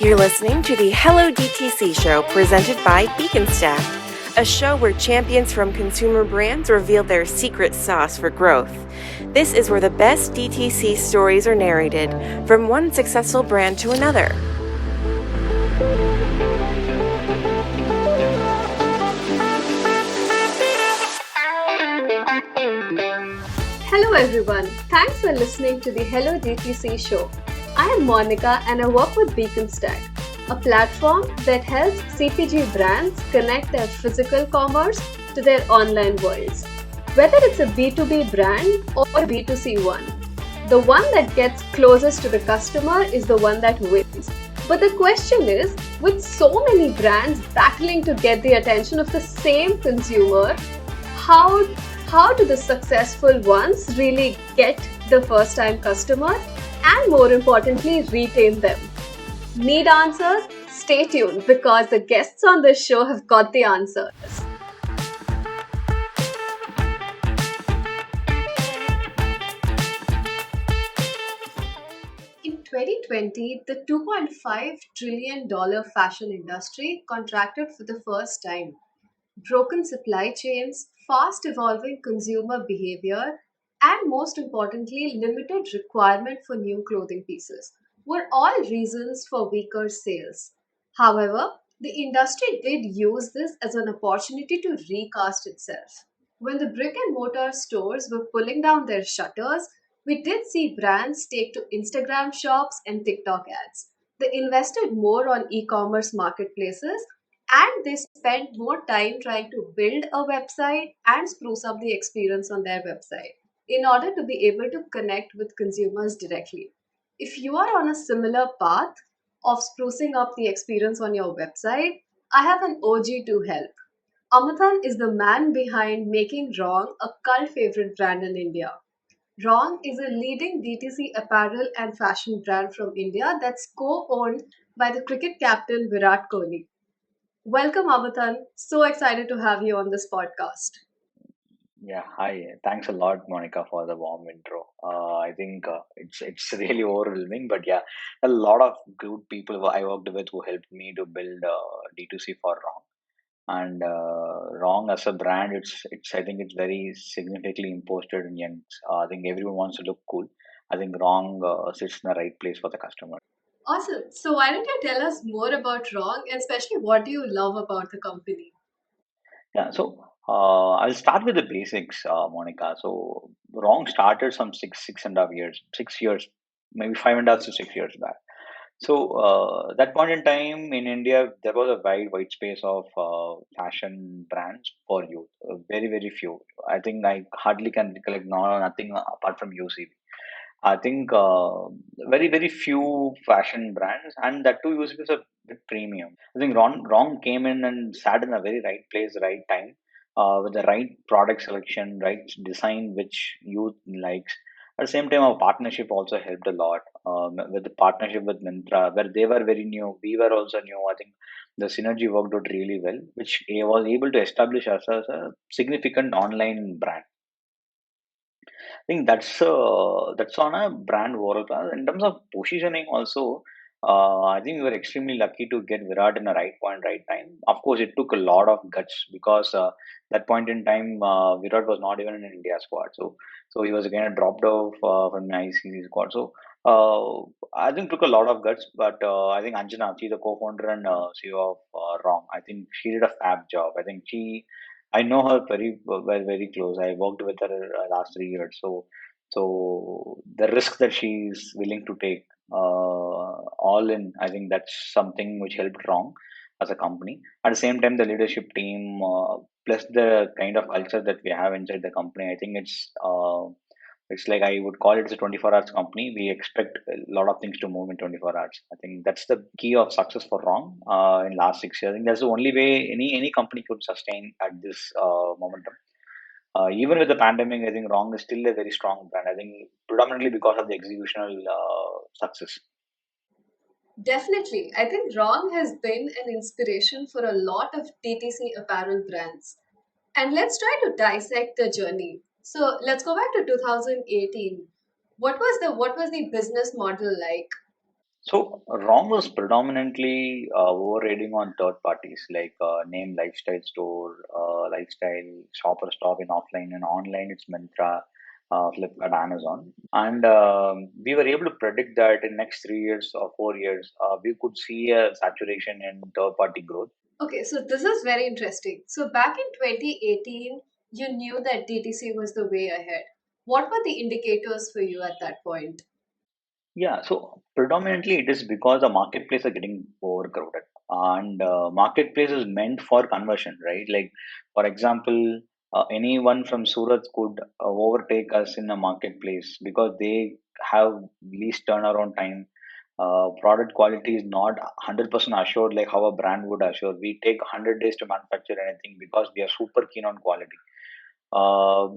You're listening to the Hello DTC show presented by Beacon Stack, a show where champions from consumer brands reveal their secret sauce for growth. This is where the best DTC stories are narrated, from one successful brand to another. Hello everyone, thanks for listening to the Hello DTC show. I am Monika and I work with Beacon Stack, a platform that helps CPG brands connect their physical commerce to their online worlds. Whether it's a B2B brand or a B2C one, the one that gets closest to the customer is the one that wins. But the question is, with so many brands battling to get the attention of the same consumer, how do the successful ones really get the first time customer and, more importantly, retain them? Need answers? Stay tuned because the guests on this show have got the answers. In 2020, the $2.5 trillion fashion industry contracted for the first time. Broken supply chains, fast evolving consumer behavior, and most importantly, limited requirement for new clothing pieces were all reasons for weaker sales. However, the industry did use this as an opportunity to recast itself. When the brick and mortar stores were pulling down their shutters, we did see brands take to Instagram shops and TikTok ads. They invested more on e commerce marketplaces and they spent more time trying to build a website and spruce up the experience on their website in order to be able to connect with consumers directly. If you are on a similar path of sprucing up the experience on your website, I have an OG to help. Amuthan is the man behind making Wrogn a cult favorite brand in India. Wrogn is a leading DTC apparel and fashion brand from India that's co owned by the cricket captain Virat Kohli. Welcome, Amuthan. So excited to have you on this podcast. Yeah, hi. Thanks a lot, Monica, for the warm intro. I think it's really overwhelming, but yeah, a lot of good people who I worked with who helped me to build D2C for Wrong. And Wrong as a brand, it's I think it's very significantly imposted in young. I think everyone wants to look cool. I think Wrong sits in the right place for the customer. Awesome. So, why don't you tell us more about Wrong and especially what do you love about the company? Yeah, so I'll start with the basics, Monica. So Wrong started some six and a half years, 6 years, maybe 5.5 to 6 years back. So that point in time in India, there was a wide space of fashion brands for youth. Very few. I think I hardly can recollect nothing apart from UCB. I think very few fashion brands, and that too UCB is a bit premium. I think Wrong came in and sat in the very right place, right time, with the right product selection, right design, which youth likes. At the same time, our partnership also helped a lot with the partnership with Mintra, where they were very new, we were also new. I think the synergy worked out really well, which was able to establish us as a significant online brand. I think that's on a brand overall class. In terms of positioning, also, I think we were extremely lucky to get Virat in the right point, right time. Of course, it took a lot of guts because that point in time, Virat was not even in India squad. So he was again dropped off from the ICC squad. So I think took a lot of guts, but I think Anjana, she's the co-founder and CEO of Wrong. I think she did a fab job. I know her very close. I worked with her last 3 years. So the risk that she's willing to take, all in, I think that's something which helped Wrong as a company. At the same time, the leadership team, plus the kind of culture that we have inside the company, I think it's like I would call it as a 24 hours company. We expect a lot of things to move in 24 hours. I think that's the key of success for Wrong in last 6 years. I think that's the only way any company could sustain at this momentum. Even with the pandemic, I think Wrong is still a very strong brand. I think predominantly because of the executional success. Definitely. I think Wrong has been an inspiration for a lot of DTC apparel brands. And let's try to dissect the journey. So let's go back to 2018. What was the business model like? So Wrong was predominantly overrating on third parties like Name Lifestyle Store, Lifestyle Shopper Stop in offline, and online it's Myntra, Flipkart, Amazon, and we were able to predict that in next 3 years or 4 years we could see a saturation in third party growth. Okay, so this is very interesting. So back in 2018, you knew that DTC was the way ahead. What were the indicators for you at that point? Yeah, so predominantly it is because the marketplace are getting overcrowded, and marketplace is meant for conversion, right? Like, for example, anyone from Surat could overtake us in a marketplace because they have least turnaround time. Product quality is not 100% assured like how a brand would assure. We take 100 days to manufacture anything because we are super keen on quality,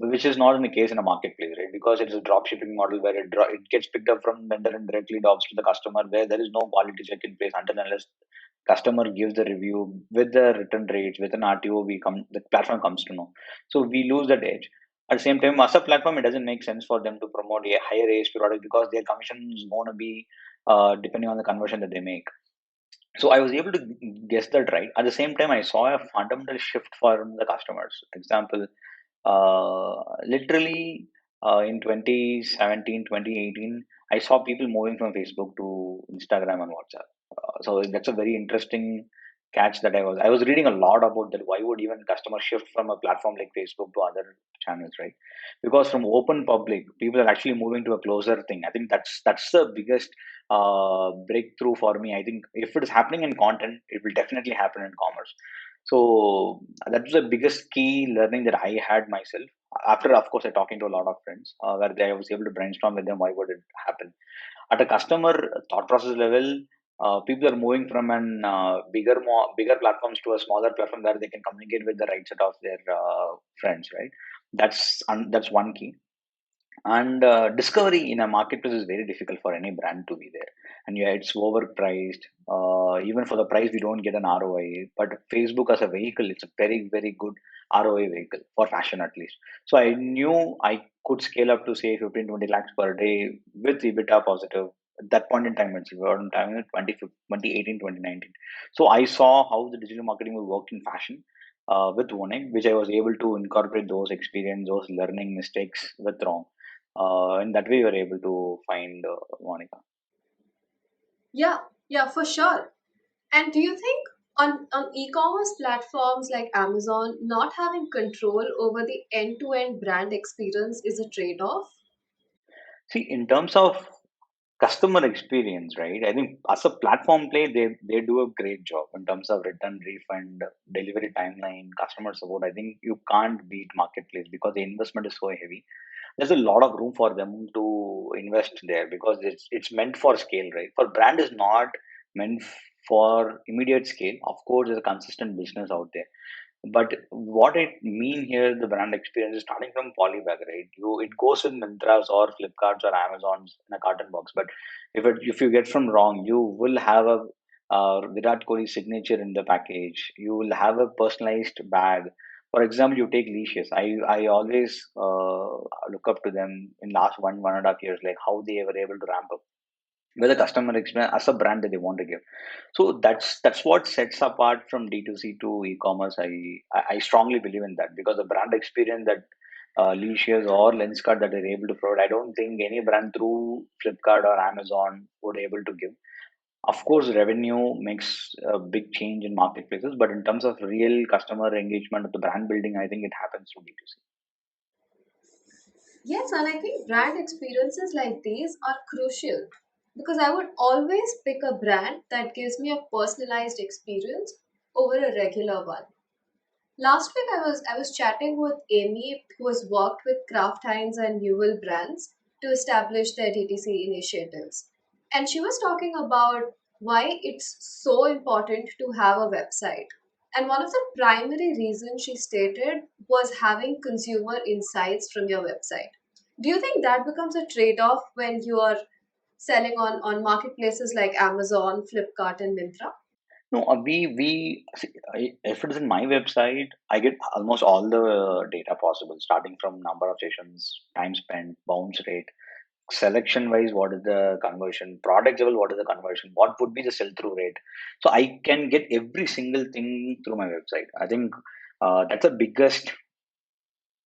which is not in the case in a marketplace, right? Because it's a drop shipping model where it gets picked up from vendor and directly drops to the customer, where there is no quality check in place until and unless customer gives the review with the return rates with an RTO. The platform comes to know, so we lose that edge. At the same time, as a platform, it doesn't make sense for them to promote a higher ASP product because their commission is going to be depending on the conversion that they make. So I was able to guess that right. At the same time, I saw a fundamental shift from the customers. Example, literally in 2017, 2018, I saw people moving from Facebook to Instagram and WhatsApp. So that's a very interesting catch that I was reading a lot about that. Why would even customers shift from a platform like Facebook to other channels, right? Because from open public, people are actually moving to a closer thing. I think that's the biggest breakthrough for me. I think if it is happening in content, it will definitely happen in commerce. So that was the biggest key learning that I had myself. After, of course, I talking to a lot of friends, where I was able to brainstorm with them why would it happen. At a customer thought process level, people are moving from an bigger platforms to a smaller platform where they can communicate with the right set of their friends, right? That's one key. And discovery in a marketplace is very difficult for any brand to be there. And yeah, it's overpriced. Even for the price, we don't get an ROI. But Facebook as a vehicle, it's a very, very good ROI vehicle for fashion at least. So I knew I could scale up to say 15, 20 lakhs per day with EBITDA positive. At that point in time, it's around time in 2018, 2019. So I saw how the digital marketing will work in fashion with Wrogn, which I was able to incorporate those experience, those learning mistakes with Wrong. In that way, you were able to find Monica. Yeah, yeah, for sure. And do you think on e-commerce platforms like Amazon, not having control over the end-to-end brand experience is a trade-off? See, in terms of customer experience, right? I think as a platform play, they do a great job in terms of return, refund, delivery timeline, customer support. I think you can't beat marketplace because the investment is so heavy. There's a lot of room for them to invest there because it's meant for scale, right? For brand is not meant for immediate scale. Of course, there's a consistent business out there. But what it mean here, the brand experience is starting from polybag, right? It goes in Mintras or Flipkarts or Amazons in a carton box. But if you get from Wrong, you will have a Virat Kohli signature in the package. You will have a personalized bag. For example, you take leashes. I always look up to them in last 1.5 years, like how they were able to ramp up with the customer experience as a brand that they want to give. So that's what sets apart from D2C to e-commerce. I strongly believe in that because the brand experience that Leashes or Lenskart that they're able to provide, I don't think any brand through Flipkart or Amazon would able to give. Of course, revenue makes a big change in marketplaces, but in terms of real customer engagement of the brand building, I think it happens through D2C. Yes, and I think brand experiences like these are crucial because I would always pick a brand that gives me a personalized experience over a regular one. Last week I was chatting with Amy who has worked with Kraft Heinz and Newell brands to establish their DTC initiatives. And she was talking about why it's so important to have a website. And one of the primary reasons she stated was having consumer insights from your website. Do you think that becomes a trade-off when you are selling on marketplaces like Amazon, Flipkart, and Myntra? No, we see, if it is in my website, I get almost all the data possible, starting from number of sessions, time spent, bounce rate, selection wise, what is the conversion, product level, what is the conversion, what would be the sell through rate. So I can get every single thing through my website. I think that's the biggest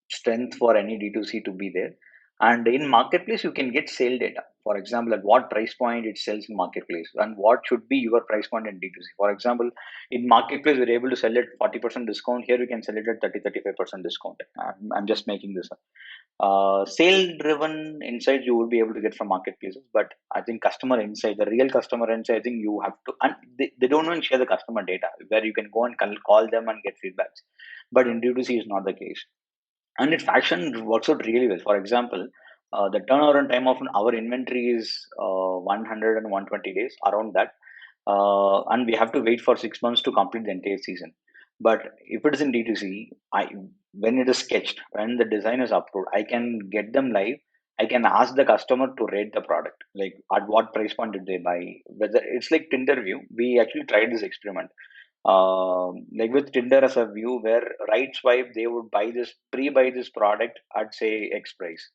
strength for any D2C to be there. And in marketplace, you can get sale data. For example, at what price point it sells in marketplace, and what should be your price point in D2C. For example, in marketplace, we're able to sell it 40% discount. Here, we can sell it at 35% discount. I'm just making this up. Sale driven insights you will be able to get from marketplaces, but I think customer insight, the real customer insight, I think you have to, and they don't even share the customer data where you can go and call them and get feedbacks. But in D2C is not the case, and its fashion works out really well. For example, the turnaround time of our inventory is 100 and 120 days, around that, and we have to wait for 6 months to complete the entire season. But if it is in D2C, when it is sketched, when the design is approved, I can get them live. I can ask the customer to rate the product, like at what price point did they buy. Whether it's like Tinder view, we actually tried this experiment, like with Tinder as a view where right swipe they would pre-buy this product at say X price,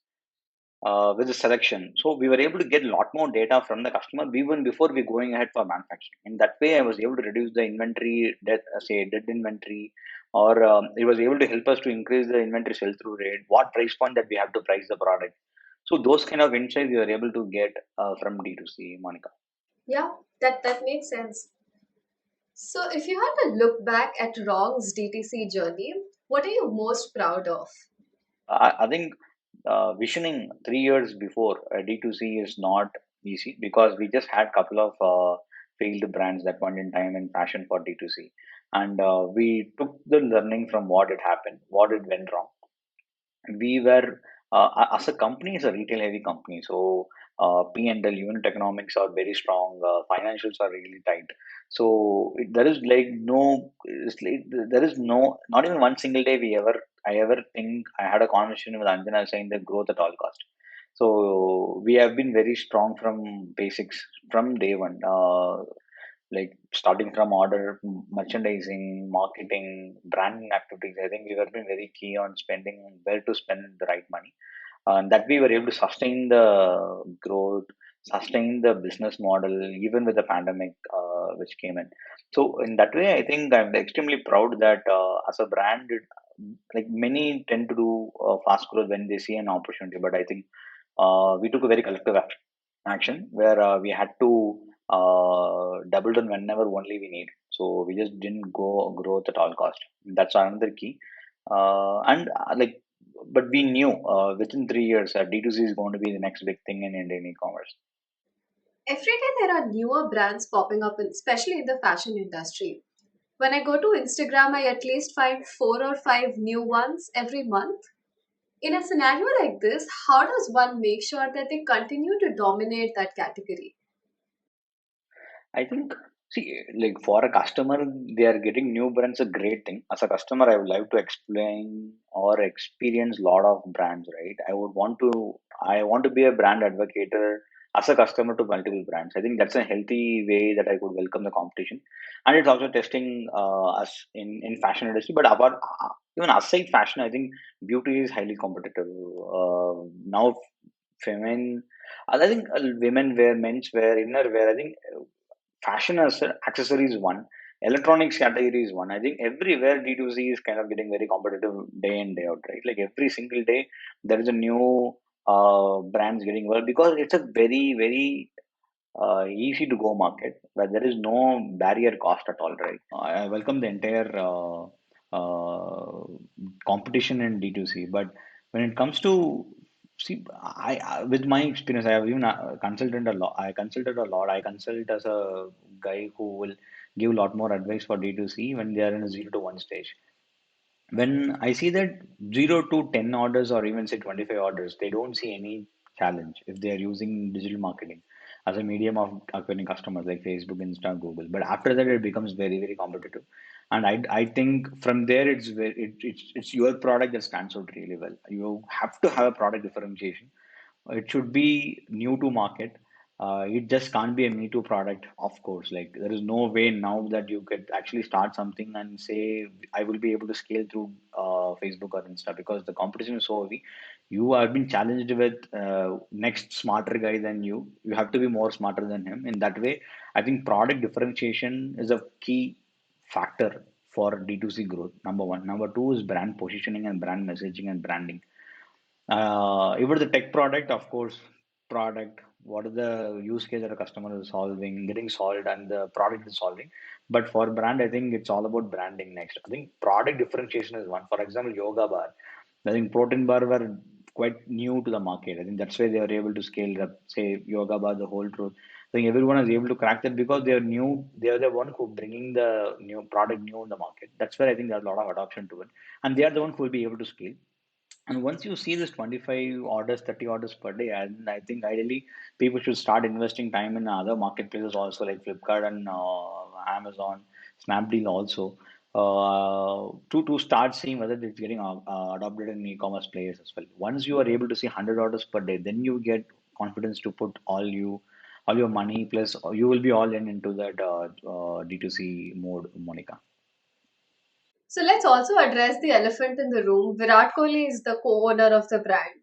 with the selection. So we were able to get a lot more data from the customer even before we going ahead for manufacturing. In that way, I was able to reduce the inventory dead, say dead inventory, or it was able to help us to increase the inventory sell through rate, what price point that we have to price the product. So those kind of insights we were able to get from D2C, Monica. Yeah, that makes sense. So, if you had to look back at Wrong's DTC journey, what are you most proud of? I think visioning 3 years before D2C is not easy because we just had couple of failed brands that point in time in fashion for D2C, and we took the learning from what had happened, what it went wrong. We were as a company is a retail heavy company, so P&L unit economics are very strong, financials are really tight. So there is like no, it's like there is no, not even one single day I ever think I had a conversation with Anjana saying that growth at all cost. So we have been very strong from basics from day one, like starting from merchandising, marketing, branding activities. I think we have been very key on spending where to spend the right money, and that we were able to sustain the growth, sustain the business model even with the pandemic which came in. So in that way, I think I'm extremely proud that as a brand, like many tend to do fast growth when they see an opportunity, but I think we took a very collective action where we had to double down whenever only we need. So we just didn't go growth at all cost. That's another key. And like, but we knew within 3 years D2C is going to be the next big thing in Indian e-commerce. Every day there are newer brands popping up, especially in the fashion industry. When I go to Instagram, I at least find 4 or 5 new ones every month. In a scenario like this, how does one make sure that they continue to dominate that category? I think, see, like for a customer, they are getting new brands a great thing. As a customer, I would like to explain or experience a lot of brands, right? I want to be a brand advocate as a customer to multiple brands. I think that's a healthy way that I could welcome the competition, and it's also testing us in fashion industry. But apart, even aside fashion, I think beauty is highly competitive now. Feminine, I think women wear, men's wear, inner wear. I think fashion as accessories one, electronics category is one. I think everywhere D2C is kind of getting very competitive day in day out, right? Like every single day there is a new brands getting well because it's a very easy to go market where there is no barrier cost at all, right? I welcome the entire uh, competition in D2C, but when it comes to, see, with my experience, I have even consulted a lot. I consulted a lot. I consult as a guy who will give a lot more advice for D2C when they are in a 0 to 1 stage. When I see that 0 to 10 orders or even say 25 orders, they don't see any challenge if they are using digital marketing as a medium of acquiring customers like Facebook, Insta, Google. But after that, it becomes very competitive. And I think from there, it's your product that stands out really well. You have to have a product differentiation. It should be new to market. It just can't be a Me Too product, of course. Like there is no way now that you could actually start something and say I will be able to scale through Facebook or Insta because the competition is so heavy. You have been challenged with next smarter guy than you. You have to be more smarter than him. In that way, I think product differentiation is a key factor for D2C growth. Number one. Number two is brand positioning and brand messaging and branding. If it's a tech product, of course, product, what is the use case that a customer is solving, getting solved, and the product is solving. But for brand, I think it's all about branding next. I think product differentiation is one. For example, yoga bar. I think protein bar were quite new to the market. I think that's why they were able to scale up, say, yoga bar, the whole truth. I think everyone is able to crack that because they are new. They are the one who bringing the new product new in the market. That's where I think there's a lot of adoption to it, and they are the one who will be able to scale. And once you see this 25 orders, 30 orders per day, and I think ideally people should start investing time in other marketplaces also, like Flipkart and Amazon, Snapdeal also, to start seeing whether it's getting adopted in e-commerce players as well. Once you are able to see 100 orders per day, then you get confidence to put all your money, plus you will be all in into that D2C mode, Monica. So let's also address the elephant in the room. Virat Kohli is the co-owner of the brand.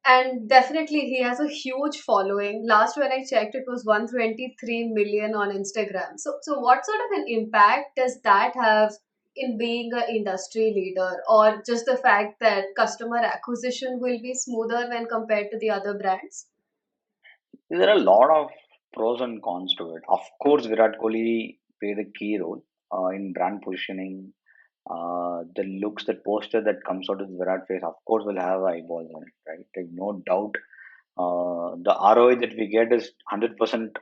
And definitely he has a huge following. Last when I checked, it was 123 million on Instagram. So what sort of an impact does that have in being an industry leader, or just the fact that customer acquisition will be smoother when compared to the other brands? There are a lot of pros and cons to it. Of course, Virat Kohli played a key role in brand positioning. The looks, that poster that comes out of Virat face, of course, will have eyeballs on it, right? Like, no doubt. The ROI that we get is 100%.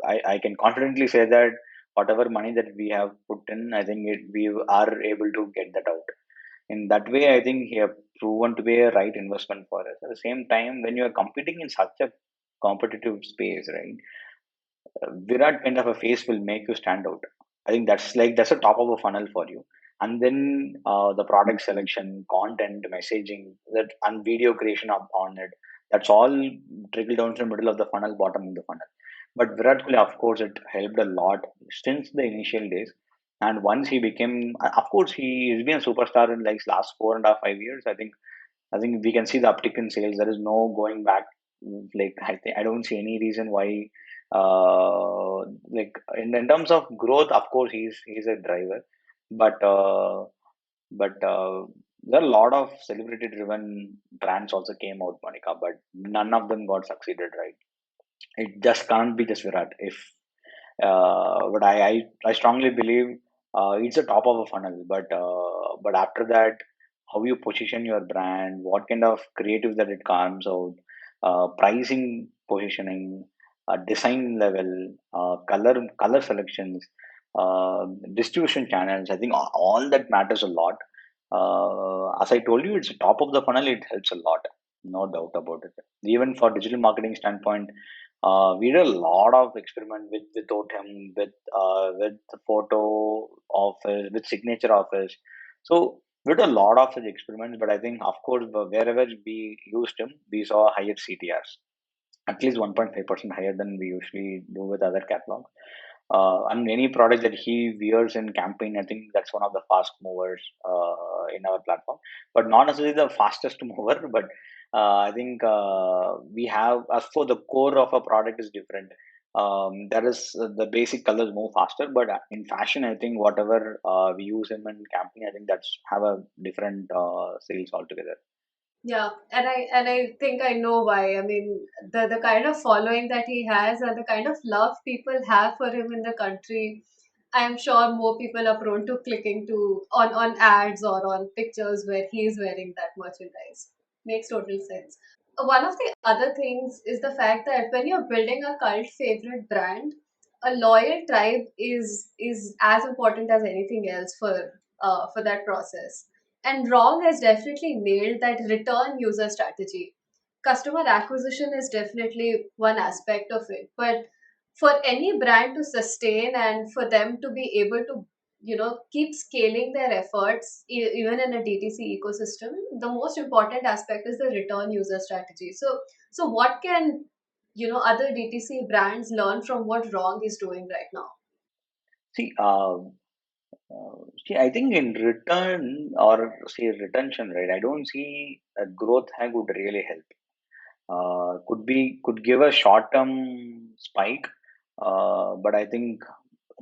I can confidently say that whatever money that we have put in, I think we are able to get that out. In that way, I think he have proven to be a right investment for us. At the same time, when you are competing in such a competitive space, right, Virat kind of a face will make you stand out. I think that's a top of a funnel for you. And then the product selection, content, messaging, that and video creation on it. That's all trickle down to the middle of the funnel, bottom of the funnel. But Virat Kohli, of course, it helped a lot since the initial days. And once he became, of course, he has been a superstar in like last 4.5 5 years. I think we can see the uptick in sales. There is no going back. Like, I don't see any reason why. Like, in terms of growth, of course, he's a driver, but there are a lot of celebrity driven brands also came out, Monica, but none of them got succeeded, right? It just can't be just Virat. If but I strongly believe it's a top of a funnel, but after that, how you position your brand, what kind of creative that it comes out, pricing, positioning, design level, color selections, distribution channels. I think all that matters a lot. As I told you, it's top of the funnel. It helps a lot, no doubt about it. Even for digital marketing standpoint, we did a lot of experiment without him, with the photo office, with signature office. So we did a lot of such experiments, but I think, of course, wherever we used him, we saw higher CTRs, at least 1.5% higher than we usually do with other catalogs. And any product that he wears in campaign, I think that's one of the fast movers in our platform, but not necessarily the fastest mover. But I think we have, as for the core of a product is different. There is the basic colors move faster, but in fashion, I think whatever we use him in campaign, I think that's have a different sales altogether. Yeah, and I think I know why. I mean, the kind of following that he has and the kind of love people have for him in the country, I am sure more people are prone to clicking to on ads or on pictures where he is wearing that merchandise. Makes total sense. One of the other things is the fact that when you're building a cult favorite brand, a loyal tribe is as important as anything else for that process. And Wrong has definitely nailed that return user strategy. Customer acquisition is definitely one aspect of it, but for any brand to sustain and for them to be able to keep scaling their efforts even in a DTC ecosystem, the most important aspect is the return user strategy. So what can other DTC brands learn from what Wrong is doing right now? See, See, I think in return or say retention, right? I don't see a growth hack would really help. Could give a short term spike, but I think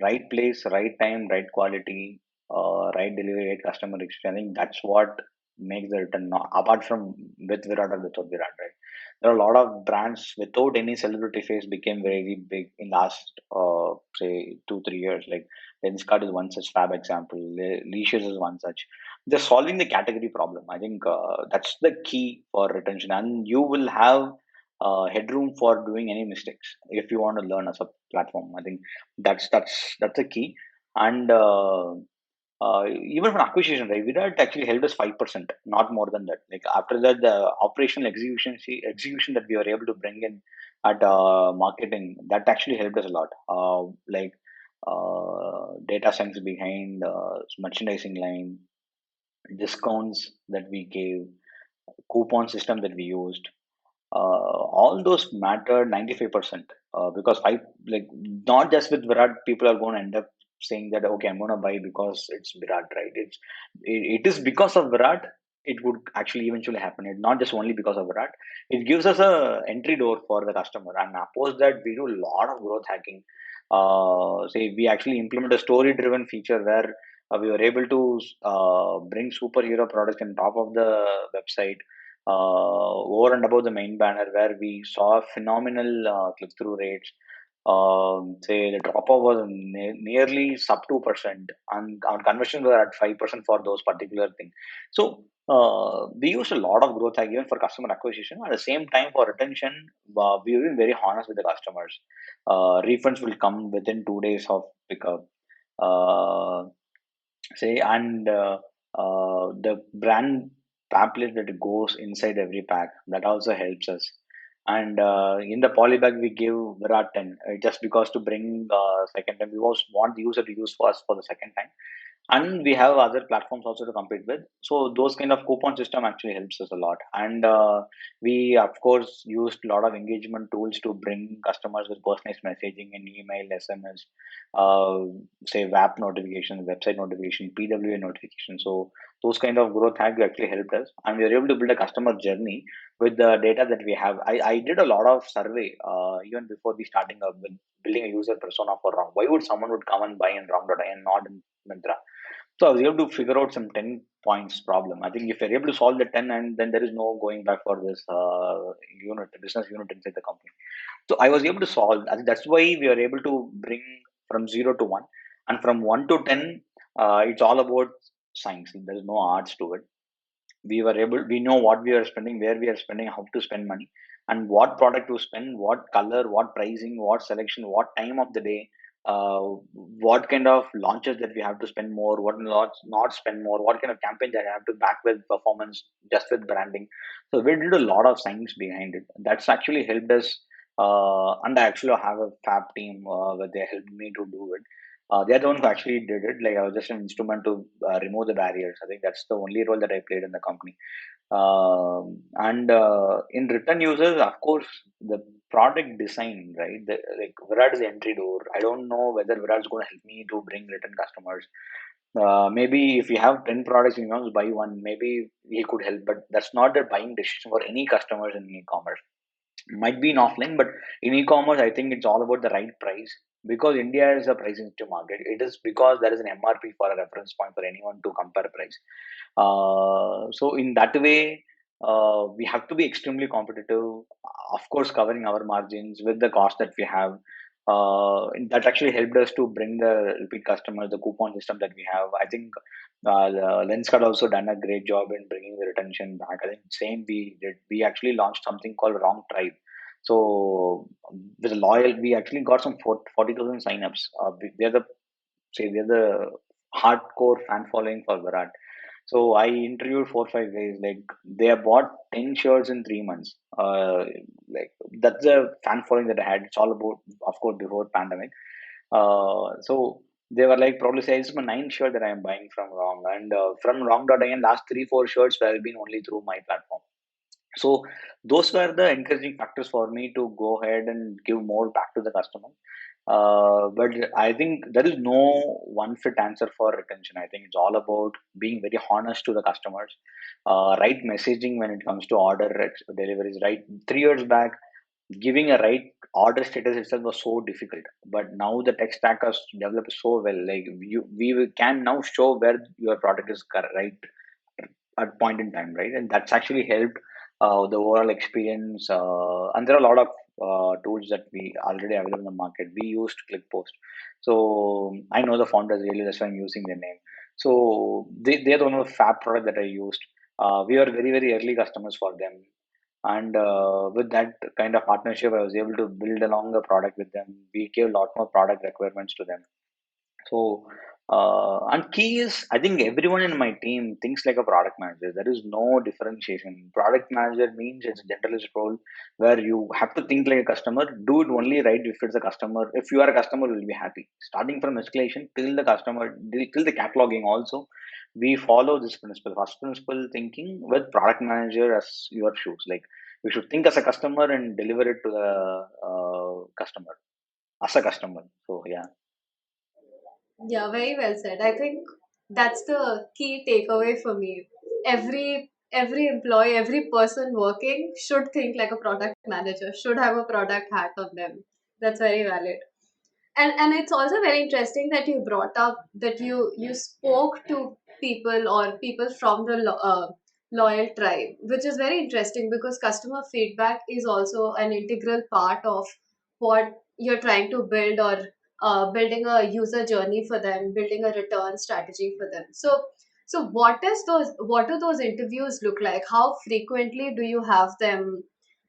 right place, right time, right quality, right delivery, right customer experience. I think that's what makes the return. Apart from with Virat or without Virat, right? There are a lot of brands without any celebrity face became very big in last say 2 3 years. Like Lenskart is one such fab example. Leisures is one such. They're solving the category problem. I think that's the key for retention, and you will have headroom for doing any mistakes if you want to learn as a platform. I think that's the key. And even from acquisition, right? Virat actually helped us 5%, not more than that. Like after that, the operational execution that we were able to bring in at marketing, that actually helped us a lot. Like data science behind merchandising line, discounts that we gave, coupon system that we used, all those matter 95%, because five, like, not just with Virat, people are going to end up saying that okay, I'm going to buy because it's Virat, right? It is because of Virat. It would actually eventually happen. It's not just only because of Virat. It gives us a entry door for the customer, and opposed that we do a lot of growth hacking. Say we actually implement a story driven feature where we were able to bring superhero products on top of the website, over and above the main banner, where we saw phenomenal click-through rates. Say the drop-off was nearly sub 2%, and our conversions were at 5% for those particular things. So we used a lot of growth hack even for customer acquisition. At the same time, for retention, we've been very honest with the customers. Refunds will come within 2 days of pickup. Uh, Say and the brand pamphlet that goes inside every pack, that also helps us. And in the polybag we give Virat 10, just because to bring second time, we was want the user to use for us for the second time, and we have other platforms also to compete with. So those kind of coupon system actually helps us a lot. And we of course used a lot of engagement tools to bring customers with personalized messaging and email, SMS, uh, say WAP notifications, website notification, PWA notification. So those kind of growth hack actually helped us, and we were able to build a customer journey with the data that we have. I did a lot of survey even before we starting up with building a user persona for Wrong. Why would someone would come and buy in Wrong.in and not in Myntra? So I was able to figure out some 10 points problem. I think if you're able to solve the 10, and then there is no going back for this business unit inside the company. So I was able to solve. I think that's why we are able to bring from 0 to 1, and from 1 to 10, it's all about science. There is no arts to it. We know what we are spending, where we are spending, how to spend money, and what product to spend, what color, what pricing, what selection, what time of the day, uh, what kind of launches that we have to spend more, what not spend more, what kind of campaign that I have to back with performance, just with branding. So we did a lot of science behind it. That's actually helped us. And I actually have a fab team where they helped me to do it. They're the one who actually did it. Like I was just an instrument to remove the barriers. I think that's the only role that I played in the company. And in return users, of course, the product design, right? Like Virat is the entry door. I don't know whether Virat is going to help me to bring return customers. Maybe if you have 10 products and you want to buy one, maybe he could help, but that's not the buying decision for any customers in e-commerce. Might be in offline, but in e-commerce, I think it's all about the right price, because India is a price sensitive market. It is because there is an MRP for a reference point for anyone to compare price. So in that way, we have to be extremely competitive. Of course, covering our margins with the cost that we have. And that actually helped us to bring the repeat customers, the coupon system that we have. I think the Lenskart also done a great job in bringing the retention back. I think same we did. We actually launched something called Wrong Tribe. So with loyal, we actually got some 40,000 signups. They're the say they're the hardcore fan following for Virat. So I interviewed 4 5 guys. Like they have bought 10 shirts in 3 months. Like that's the fan following that I had. It's all about, of course, before pandemic. So they were like probably say it's my ninth shirt that I am buying from Wrong, and from Wrong.in last 3 4 shirts were been only through my platform. So those were the encouraging factors for me to go ahead and give more back to the customer. But I think there is no one fit answer for retention. I think it's all about being very honest to the customers, right messaging when it comes to deliveries. Right, 3 years back, giving a right order status itself was so difficult, but now the tech stack has developed so well. Like can now show where your product is right at point in time, right? And that's actually helped the overall experience. And there are a lot of tools that we already available in the market. We used ClickPost, so I know the founders really. That's why I'm using their name. So they're the one of the fab product that I used. We were very early customers for them, and with that kind of partnership, I was able to build along the product with them. We gave a lot more product requirements to them. So, and key is, I think everyone in my team thinks like a product manager. There is no differentiation. Product manager means it's a generalist role where you have to think like a customer, do it only right if it's a customer. If you are a customer, you'll be happy. Starting from escalation till the customer, till the cataloging also, we follow this principle. First principle thinking with product manager as your shoes. Like you should think as a customer and deliver it to the customer as a customer. So yeah. Yeah, very well said. I think that's the key takeaway for me. Every employee, every person working should think like a product manager, should have a product hat on them. That's very valid. And it's also very interesting that you brought up that you spoke to people or people from the loyal tribe, which is very interesting because customer feedback is also an integral part of what you're trying to build, or building a user journey for them, building a return strategy for them. So what do those interviews look like? How frequently do you have them?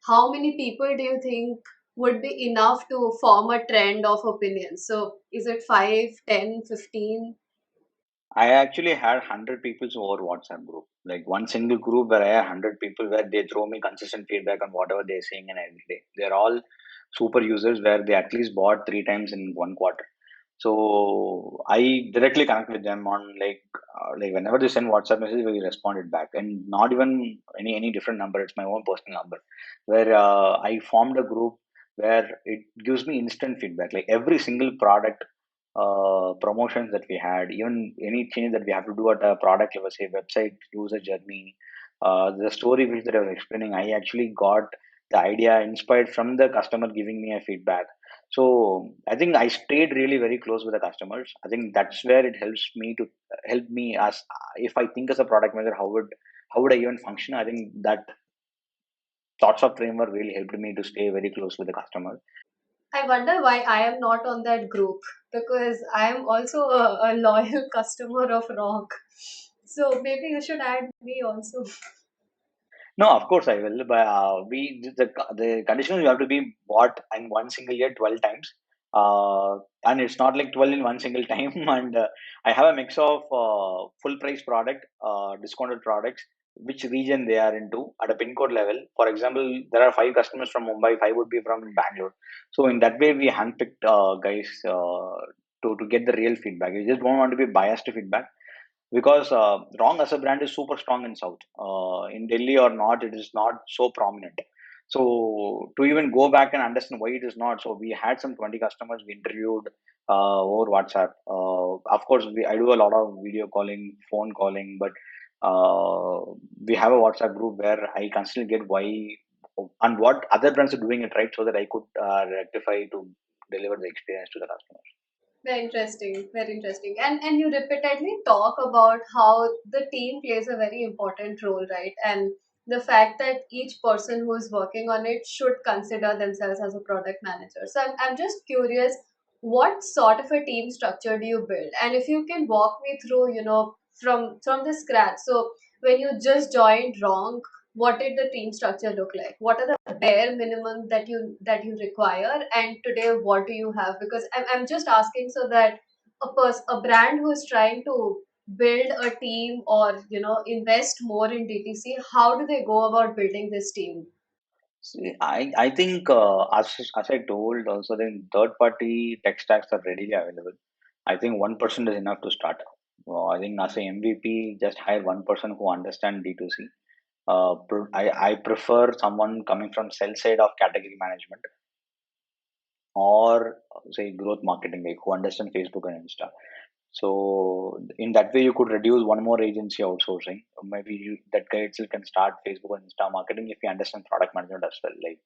How many people do you think would be enough to form a trend of opinion? So is it 5, 10, 15? I actually had 100 people over WhatsApp group, like one single group where I had 100 people where they throw me consistent feedback on whatever they're saying and every day. They're all super users where they at least bought 3 times in 1 quarter. So I directly connect with them on like whenever they send WhatsApp message, we responded back, and not even any different number. It's my own personal number where I formed a group where it gives me instant feedback, like every single product promotions that we had, even any change that we have to do at a product level, say website user journey, the story which that I was explaining, I actually got the idea inspired from the customer giving me a feedback. So I think I stayed really very close with the customers. I think that's where it helps me to help me as if I think as a product manager, how would I even function? I think that thoughts of framework really helped me to stay very close with the customer. I wonder why I am not on that group, because I am also a loyal customer of Rock. So maybe you should add me also. No, of course I will. But the condition is you have to be bought in one single year 12 times, and it's not like 12 in one single time. And I have a mix of full price product, discounted products, which region they are into at a pin code level. For example, there are 5 customers from Mumbai, 5 would be from Bangalore. So in that way, we handpicked guys to get the real feedback. You just don't want to be biased to feedback because Wrong as a brand is super strong in South. In Delhi or not, it is not so prominent. So to even go back and understand why it is not, so we had some 20 customers we interviewed over WhatsApp. Of course, I do a lot of video calling, phone calling, but we have a WhatsApp group where I constantly get why and what other brands are doing it right, so that I could rectify to deliver the experience to the customers. Very interesting, very interesting. And you repeatedly talk about how the team plays a very important role, right? And the fact that each person who is working on it should consider themselves as a product manager. So I'm just curious, what sort of a team structure do you build? And if you can walk me through, from the scratch. So when you just joined Wrong, what did the team structure look like? What are the bare minimum that you require, and today what do you have? Because I'm just asking so that a brand who is trying to build a team, or invest more in DTC, how do they go about building this team? See, I think as I told also, then third party tech stacks are readily available. I think 1% is enough to start. I think as a MVP, just hire one person who understands D2C. I prefer someone coming from sell side of category management. or say growth marketing guy who understand Facebook and Insta. So in that way, you could reduce one more agency outsourcing. Maybe that guy itself can start Facebook and Insta marketing if you understand product management as well, like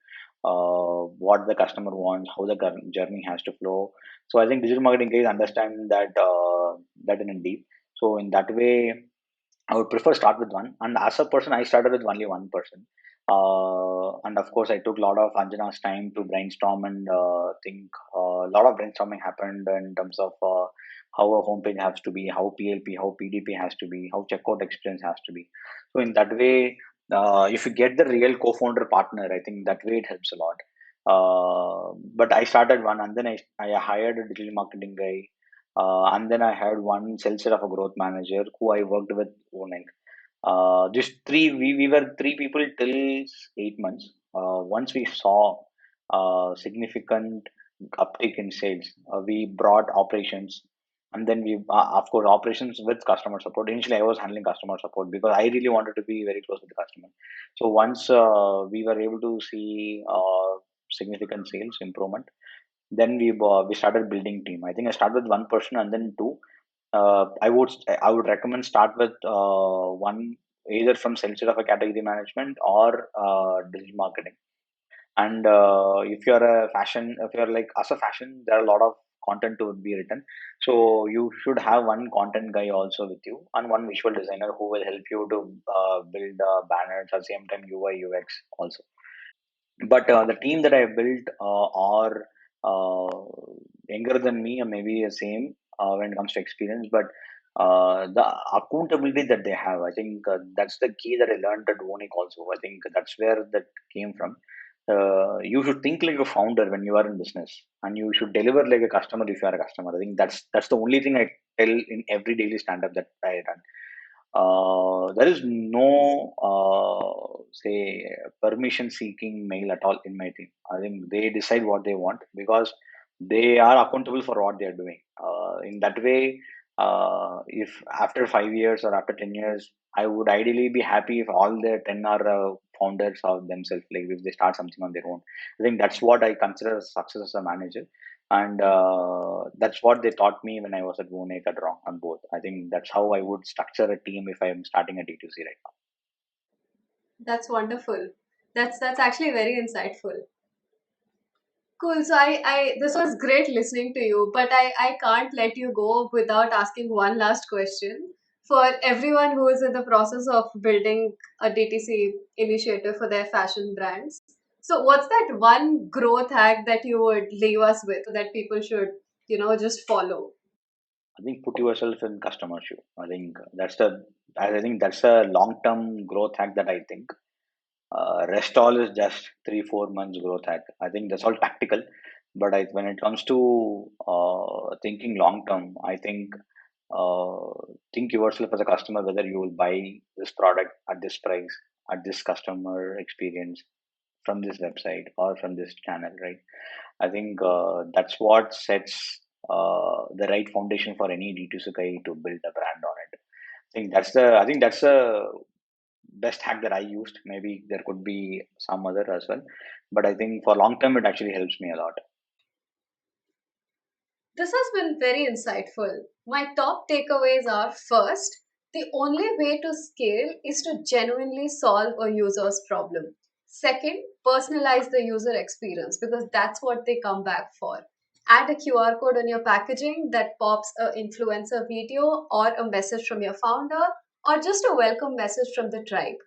what the customer wants, how the journey has to flow. So I think digital marketing guys understand that in a deep. So in that way, I would prefer start with one. And as a person, I started with only one person. And of course, I took a lot of Anjana's time to brainstorm and think. A lot of brainstorming happened in terms of how a homepage has to be, how PLP, how PDP has to be, how checkout experience has to be. So in that way, if you get the real co-founder partner, I think that way it helps a lot. But I started one, and then I hired a digital marketing guy, and then I had one sales of a growth manager who I worked with owning. Just we were three people till 8 months. Once we saw significant uptick in sales, we brought operations, and then of course, operations with customer support. Initially, I was handling customer support because I really wanted to be very close with the customer. So once we were able to see significant sales improvement, then we started building team. I think I started with one person and then two. I would recommend start with one, either from sales of a category management or digital marketing. And if you're like as a fashion, there are a lot of content to be written. So you should have one content guy also with you and one visual designer who will help you to build banners at the same time UI UX also. But the team that I built are younger than me, or maybe the same when it comes to experience. But the accountability that they have, I think that's the key that I learned at Vonik also. I think that's where that came from. You should think like a founder when you are in business, and you should deliver like a customer if you are a customer. I think that's the only thing I tell in every daily stand up that I run. There is no say permission seeking mail at all in my team. I think they decide what they want because they are accountable for what they are doing. In that way, if after 5 years or after 10 years, I would ideally be happy if all the 10 are founders of themselves, like if they start something on their own. I think that's what I consider as success as a manager, and that's what they taught me when I was at Vonek at Wrong on both. I think that's how I would structure a team if I am starting a D2C right now. That's wonderful. That's actually very insightful. Cool. So I this was great listening to you, but I can't let you go without asking one last question. For everyone who is in the process of building a DTC initiative for their fashion brands. So what's that one growth hack that you would leave us with that people should, just follow? I think put yourself in customer shoe. I think that's a long term growth hack that I think. Rest all is just 3 4 months growth hack. I think that's all tactical, but when it comes to thinking long term, I think yourself as a customer whether you will buy this product at this price, at this customer experience, from this website or from this channel, right? I think that's what sets the right foundation for any D2C guy to build a brand on it. I think that's the best hack that I used. Maybe there could be some other as well, but I think for long term it actually helps me a lot. This has been very insightful. My top takeaways are: first, the only way to scale is to genuinely solve a user's problem. Second, personalize the user experience because that's what they come back for. Add a QR code on your packaging that pops a influencer video or a message from your founder or just a welcome message from the tribe.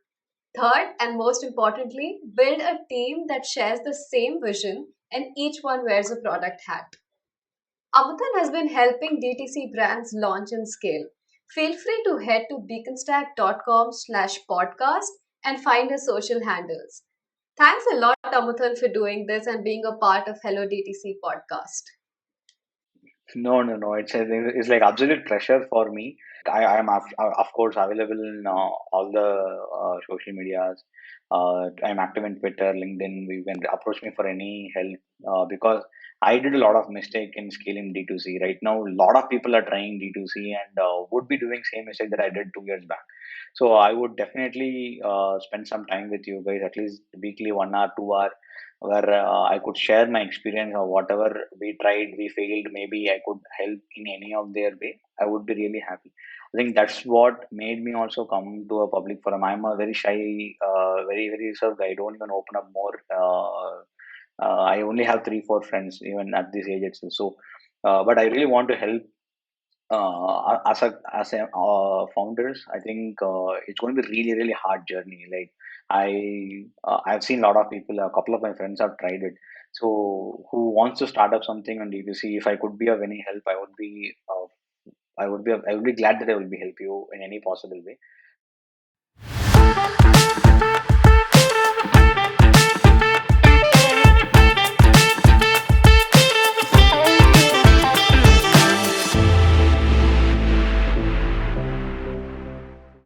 Third, and most importantly, build a team that shares the same vision and each one wears a product hat. Amuthan has been helping DTC brands launch and scale. Feel free to head to beaconstack.com/podcast and find his social handles. Thanks a lot, Amuthan, for doing this and being a part of Hello DTC podcast. No, no, no. It's like absolute pleasure for me. I am of course available in all the social medias. I'm active in Twitter, LinkedIn. You can approach me for any help because I did a lot of mistake in scaling D2C. Right now, a lot of people are trying D2C and would be doing same mistake that I did 2 years back. So I would definitely spend some time with you guys, at least weekly, 1 hour, 2 hour. where I could share my experience or whatever we tried, we failed, maybe I could help in any of their way, I would be really happy. I think that's what made me also come to a public forum. I'm a very shy, very very reserved guy. I don't even open up more. I only have 3 4 friends even at this age itself. So, but I really want to help as a founders. I think it's going to be really really hard journey. Like I've seen a lot of people, a couple of my friends have tried it, so who wants to start up something on DTC. If I could be of any help, I would be glad that I will be help you in any possible way.